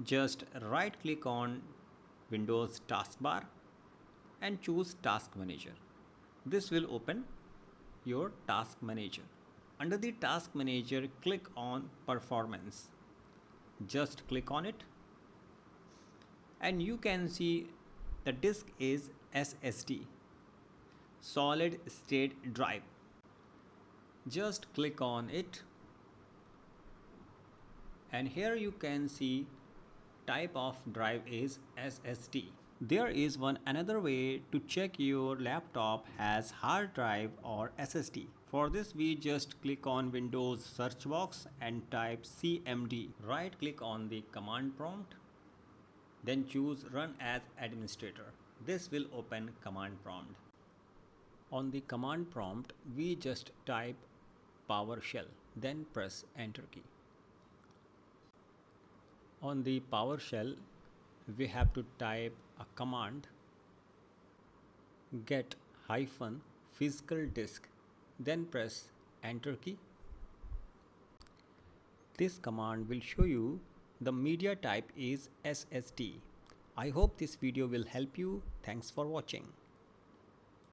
Just right click on Windows taskbar and choose Task Manager. This will open your Task Manager. Under the Task Manager, click on Performance. Just click on it and you can see the disk is SSD, solid state drive. Just click on it and here you can see type of drive is SSD. There is one another way to check your laptop has hard drive or SSD. For this we just click on Windows search box and type CMD. Right click on the command prompt, then choose Run as Administrator. This will open command prompt. On the command prompt we just type PowerShell, then press enter key. On the PowerShell we have to type a command get hyphen physical disk, then press enter key. This command will show you the media type is SSD. I hope this video will help you. Thanks for watching.